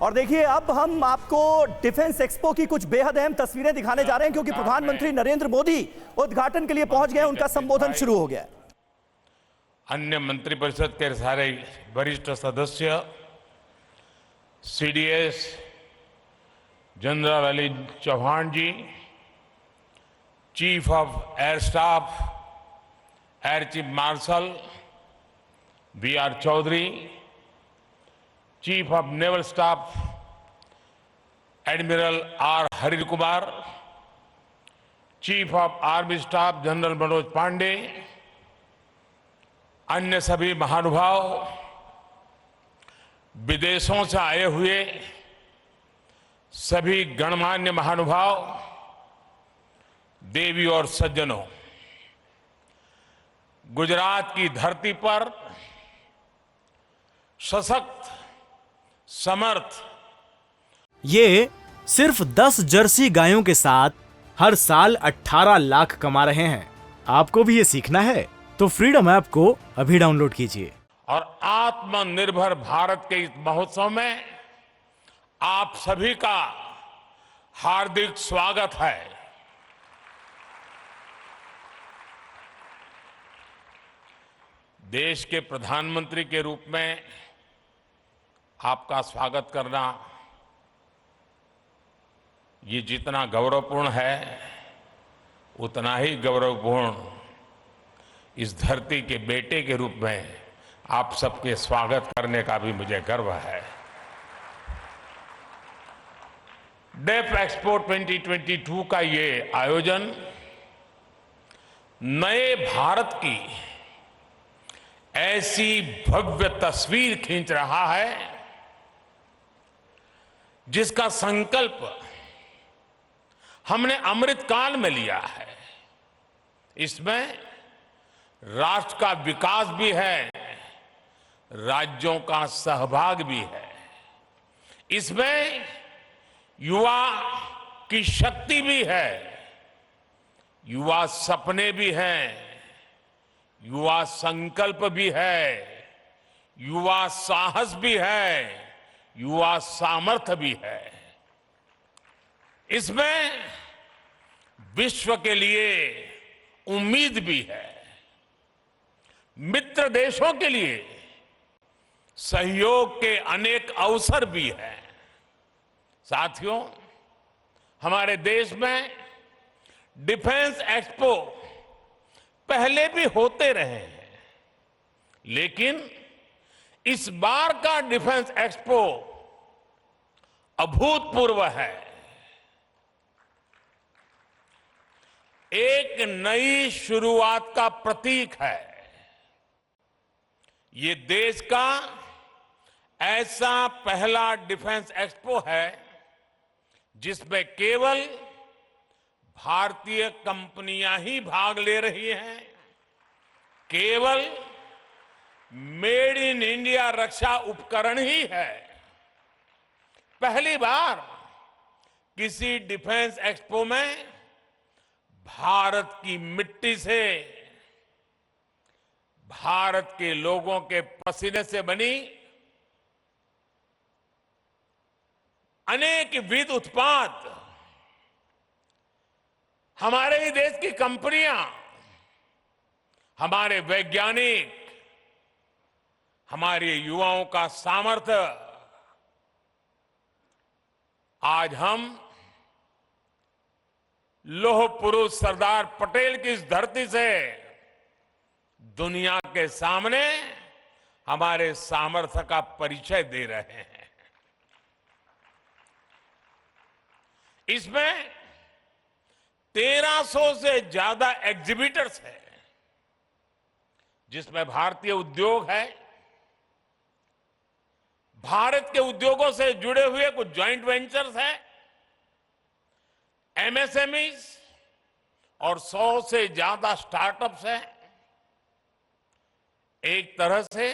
और देखिए अब हम आपको डिफेंस एक्सपो की कुछ बेहद अहम तस्वीरें दिखाने जा रहे हैं क्योंकि प्रधानमंत्री नरेंद्र मोदी उद्घाटन के लिए पहुंच गए, उनका संबोधन शुरू हो गया। अन्य मंत्रिपरिषद के सारे वरिष्ठ सदस्य, CDS general Ali Chauhan ji, chief of air staff air chief marshal BR Chaudhary, chief of naval staff admiral R Hari Kumar, chief of army staff general Manoj Pande, अन्य सभी महानुभाव, विदेशों से आए हुए सभी गणमान्य महानुभाव, देवी और सज्जनों, गुजरात की धरती पर सशक्त, समर्थ, ये सिर्फ 10 जर्सी गायों के साथ हर साल 18 लाख कमा रहे हैं। आपको भी ये सीखना है तो फ्रीडम ऐप को अभी डाउनलोड कीजिए। और आत्मनिर्भर भारत के इस महोत्सव में आप सभी का हार्दिक स्वागत है। देश के प्रधानमंत्री के रूप में आपका स्वागत करना ये जितना गौरवपूर्ण है उतना ही गौरवपूर्ण इस धरती के बेटे के रूप में आप सबके स्वागत करने का भी मुझे गर्व है। डेफ एक्सपो 2022 का ये आयोजन नए भारत की ऐसी भव्य तस्वीर खींच रहा है जिसका संकल्प हमने अमृत काल में लिया है। इसमें राष्ट्र का विकास भी है, राज्यों का सहभाग भी है, इसमें युवा की शक्ति भी है, युवा सपने भी हैं, युवा संकल्प भी है, युवा साहस भी है, युवा सामर्थ्य भी है। इसमें विश्व के लिए उम्मीद भी है, मित्र देशों के लिए सहयोग के अनेक अवसर भी हैं। साथियों, हमारे देश में डिफेंस एक्सपो पहले भी होते रहे हैं, लेकिन इस बार का डिफेंस एक्सपो अभूतपूर्व है। एक नई शुरुआत का प्रतीक है। ये देश का ऐसा पहला डिफेंस एक्सपो है जिसमें केवल भारतीय कंपनियां ही भाग ले रही हैं। केवल मेड इन इंडिया रक्षा उपकरण ही है। पहली बार किसी डिफेंस एक्सपो में भारत की मिट्टी से, भारत के लोगों के पसीने से बनी अनेक विध उत्पाद, हमारे ही देश की कंपनियां, हमारे वैज्ञानिक, हमारे युवाओं का सामर्थ्य आज हम लौह पुरुष सरदार पटेल की इस धरती से दुनिया के सामने हमारे सामर्थ्य का परिचय दे रहे हैं। इसमें 1300 से ज्यादा एग्जीबिटर्स हैं, जिसमें भारतीय उद्योग है, भारत के उद्योगों से जुड़े हुए कुछ जॉइंट वेंचर्स हैं, एमएसएमईज और 100 से ज्यादा स्टार्टअप्स हैं। एक तरह से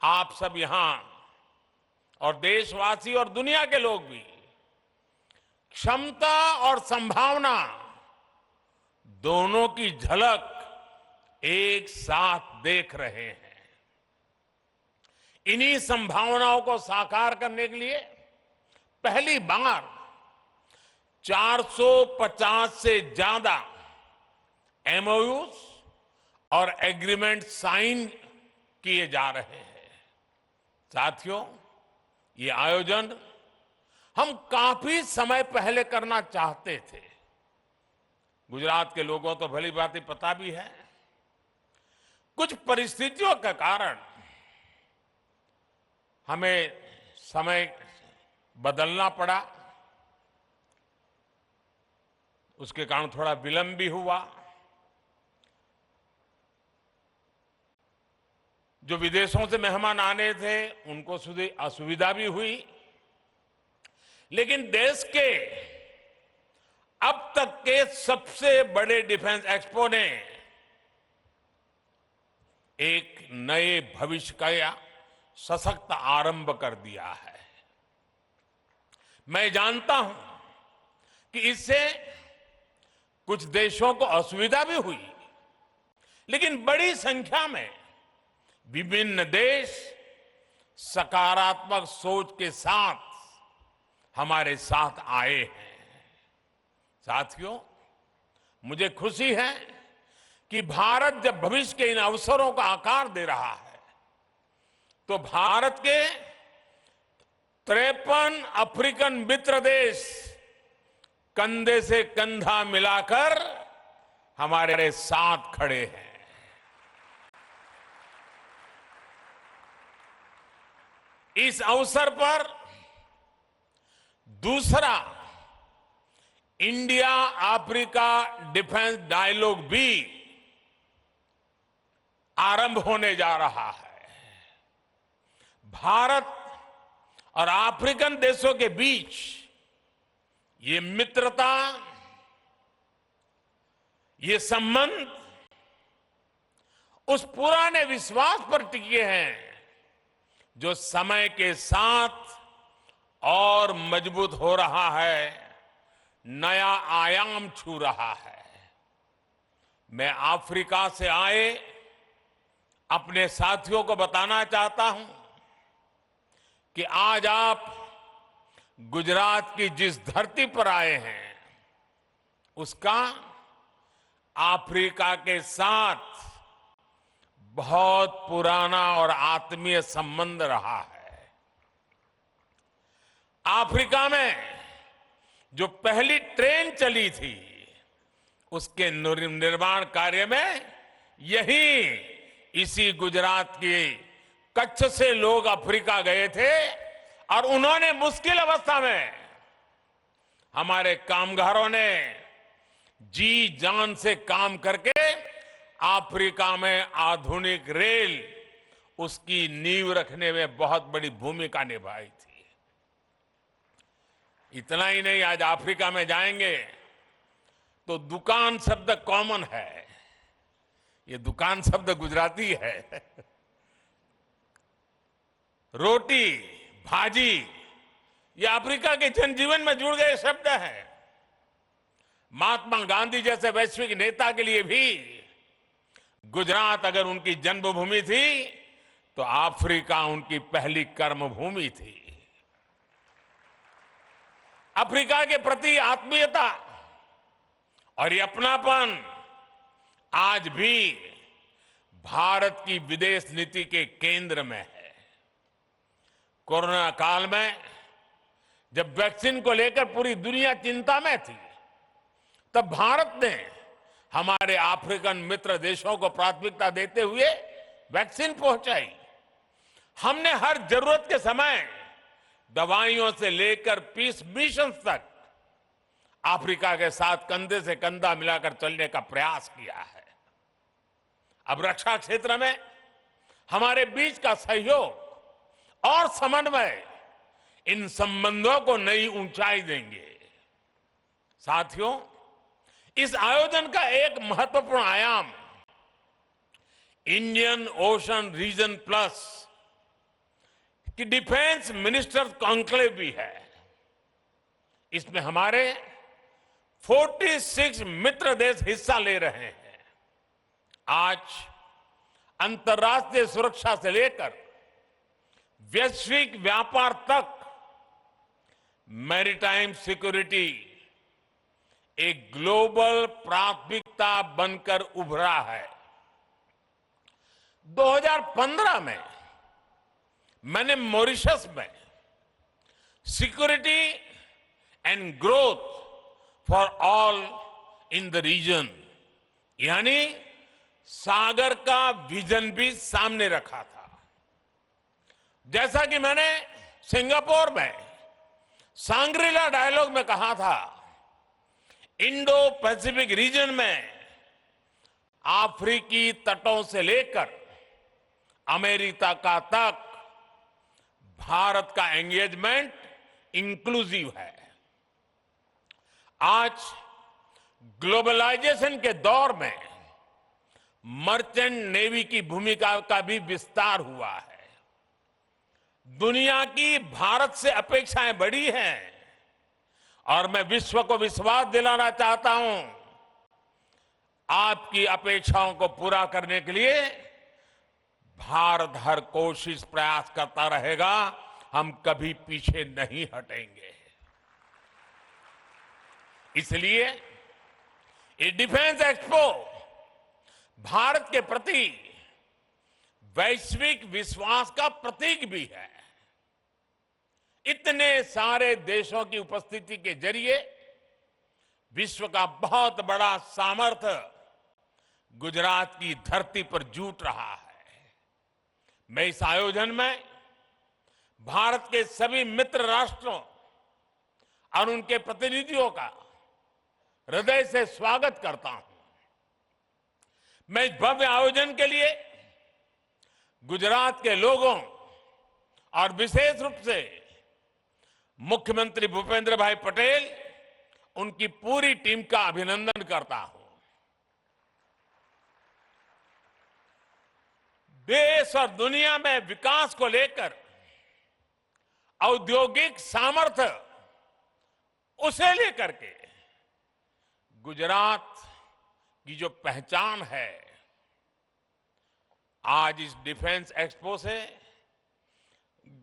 आप सब यहां और देशवासी और दुनिया के लोग भी क्षमता और संभावना दोनों की झलक एक साथ देख रहे हैं। इन्हीं संभावनाओं को साकार करने के लिए पहली बार 450 से ज्यादा एमओयूज और एग्रीमेंट साइन किए जा रहे हैं। साथियों, ये आयोजन हम काफी समय पहले करना चाहते थे। गुजरात के लोगों तो भली बात पता भी है, कुछ परिस्थितियों के कारण हमें समय बदलना पड़ा, उसके कारण थोड़ा विलंब भी हुआ। जो विदेशों से मेहमान आने थे उनको असुविधा भी हुई, लेकिन देश के अब तक के सबसे बड़े डिफेंस एक्सपो ने एक नए भविष्य का सशक्त आरंभ कर दिया है। मैं जानता हूं कि इससे कुछ देशों को असुविधा भी हुई, लेकिन बड़ी संख्या में विभिन्न देश सकारात्मक सोच के साथ हमारे साथ आए हैं। साथियों, मुझे खुशी है कि भारत जब भविष्य के इन अवसरों का आकार दे रहा है, तो भारत के 53 अफ्रीकन मित्र देश कंधे से कंधा मिलाकर हमारे साथ खड़े हैं। इस अवसर पर दूसरा इंडिया अफ्रीका डिफेंस डायलॉग भी आरंभ होने जा रहा है। भारत और अफ्रीकन देशों के बीच ये मित्रता, ये संबंध उस पुराने विश्वास पर टिके हैं जो समय के साथ और मजबूत हो रहा है, नया आयाम छू रहा है। मैं अफ्रीका से आए अपने साथियों को बताना चाहता हूं कि आज आप गुजरात की जिस धरती पर आए हैं, उसका अफ्रीका के साथ बहुत पुराना और आत्मीय संबंध रहा है। अफ्रीका में जो पहली ट्रेन चली थी, उसके निर्माण कार्य में इसी गुजरात के कच्छ से लोग अफ्रीका गए थे और उन्होंने मुश्किल अवस्था में हमारे कामगारों ने जी जान से काम करके अफ्रीका में आधुनिक रेल, उसकी नींव रखने में बहुत बड़ी भूमिका निभाई थी। इतना ही नहीं, आज अफ्रीका में जाएंगे तो दुकान शब्द कॉमन है। ये दुकान शब्द गुजराती है। रोटी, भाजी, ये अफ्रीका के जनजीवन में जुड़ गए शब्द हैं। महात्मा गांधी जैसे वैश्विक नेता के लिए भी गुजरात अगर उनकी जन्मभूमि थी, तो अफ्रीका उनकी पहली कर्मभूमि थी। अफ्रीका के प्रति आत्मीयता और ये अपनापन आज भी भारत की विदेश नीति के केंद्र में है। कोरोना काल में जब वैक्सीन को लेकर पूरी दुनिया चिंता में थी, तब भारत ने हमारे अफ्रीकन मित्र देशों को प्राथमिकता देते हुए वैक्सीन पहुंचाई। हमने हर जरूरत के समय दवाइयों से लेकर पीस मिशन तक अफ्रीका के साथ कंधे से कंधा मिलाकर चलने का प्रयास किया है। अब रक्षा क्षेत्र में हमारे बीच का सहयोग और समन्वय इन संबंधों को नई ऊंचाई देंगे। साथियों, इस आयोजन का एक महत्वपूर्ण आयाम इंडियन ओशन रीजन प्लस की डिफेंस मिनिस्टर्स कॉन्क्लेव भी है। इसमें हमारे 46 मित्र देश हिस्सा ले रहे हैं। आज अंतर्राष्ट्रीय सुरक्षा से लेकर वैश्विक व्यापार तक मैरीटाइम सिक्योरिटी एक ग्लोबल प्राथमिकता बनकर उभरा है। 2015 में मैंने मॉरिशस में security and growth for all in the region यानी सागर का विजन भी सामने रखा था। जैसा कि मैंने सिंगापुर में सांग्रीला डायलॉग में कहा था, इंडो पैसिफिक रीजन में अफ्रीकी तटों से लेकर अमेरिका का तक भारत का एंगेजमेंट इंक्लूसिव है। आज ग्लोबलाइजेशन के दौर में मर्चेंट नेवी की भूमिका का भी विस्तार हुआ है। दुनिया की भारत से अपेक्षाएं बड़ी हैं और मैं विश्व को विश्वास दिलाना चाहता हूं, आपकी अपेक्षाओं को पूरा करने के लिए भारत हर कोशिश प्रयास करता रहेगा। हम कभी पीछे नहीं हटेंगे। इसलिए ये डिफेंस एक्सपो भारत के प्रति वैश्विक विश्वास का प्रतीक भी है। इतने सारे देशों की उपस्थिति के जरिए विश्व का बहुत बड़ा सामर्थ्य गुजरात की धरती पर जुट रहा है। मैं इस आयोजन में भारत के सभी मित्र राष्ट्रों और उनके प्रतिनिधियों का हृदय से स्वागत करता हूं। मैं इस भव्य आयोजन के लिए गुजरात के लोगों और विशेष रूप से मुख्यमंत्री भूपेंद्र भाई पटेल, उनकी पूरी टीम का अभिनंदन करता हूं। देश और दुनिया में विकास को लेकर औद्योगिक सामर्थ्य उसे लेकर के गुजरात की जो पहचान है, आज इस डिफेंस एक्सपो से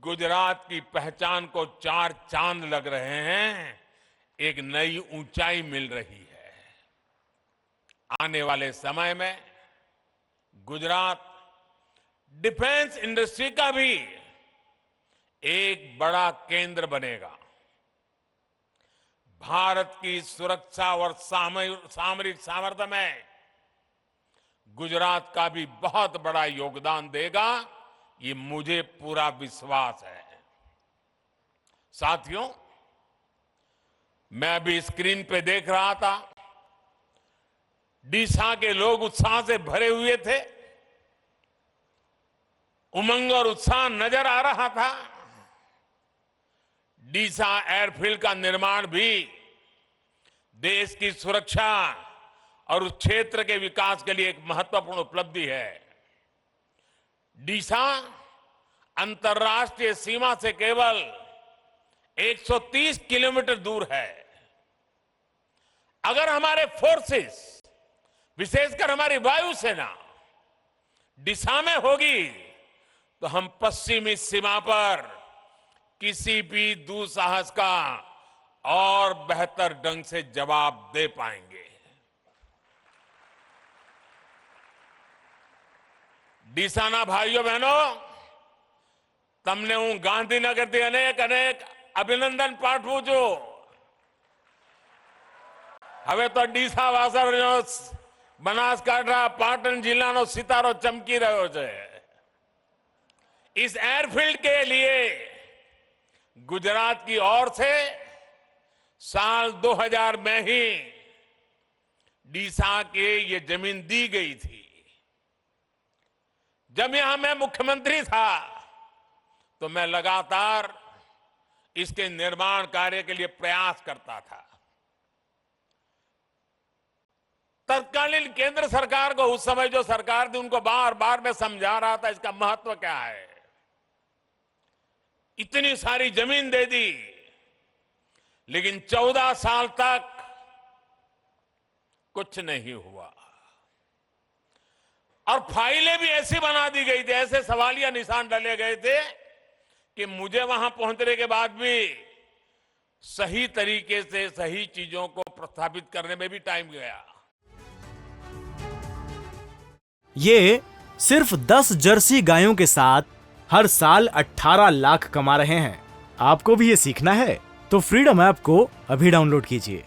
गुजरात की पहचान को चार चांद लग रहे हैं, एक नई ऊंचाई मिल रही है। आने वाले समय में गुजरात डिफेंस इंडस्ट्री का भी एक बड़ा केंद्र बनेगा। भारत की सुरक्षा और सामरिक सामर्थ्य में गुजरात का भी बहुत बड़ा योगदान देगा, ये मुझे पूरा विश्वास है। साथियों, मैं अभी स्क्रीन पे देख रहा था, डीसा के लोग उत्साह से भरे हुए थे, उमंग और उत्साह नजर आ रहा था। डीसा एयरफील्ड का निर्माण भी देश की सुरक्षा और उस क्षेत्र के विकास के लिए एक महत्वपूर्ण उपलब्धि है। डीसा अंतर्राष्ट्रीय सीमा से केवल 130 किलोमीटर दूर है। अगर हमारे फोर्सेस, विशेषकर हमारी वायुसेना डीसा में होगी तो हम पश्चिमी सीमा पर किसी भी दुस्साहस का और बेहतर ढंग से जवाब दे पाएंगे। डीसाना भाइयों बहनों, તમને હું ગાંધીનગરથી અનેક અભિનંદન પાઠવું છું। હવે તો ડીસા વાસણનો બનાસકાંઠા પાટણ જિલ્લાનો સિતારો ચમકી રહ્યો છે। इस एयरफील्ड के लिए गुजरात की ओर से साल 2000 में ही डीसा के ये जमीन दी गई थी। जब यहां मैं मुख्यमंत्री था तो मैं लगातार इसके निर्माण कार्य के लिए प्रयास करता था। तत्कालीन केंद्र सरकार को, उस समय जो सरकार थी, उनको बार बार मैं समझा रहा था इसका महत्व क्या है। इतनी सारी जमीन दे दी, लेकिन 14 साल तक कुछ नहीं हुआ और फाइलें भी ऐसी बना दी गई थी, ऐसे सवालिया निशान डाले गए थे कि मुझे वहां पहुंचने के बाद भी सही तरीके से सही चीजों को प्रस्थापित करने में भी टाइम गया। ये सिर्फ 10 जर्सी गायों के साथ हर साल 18 लाख कमा रहे हैं। आपको भी ये सीखना है तो फ्रीडम ऐप को अभी डाउनलोड कीजिए।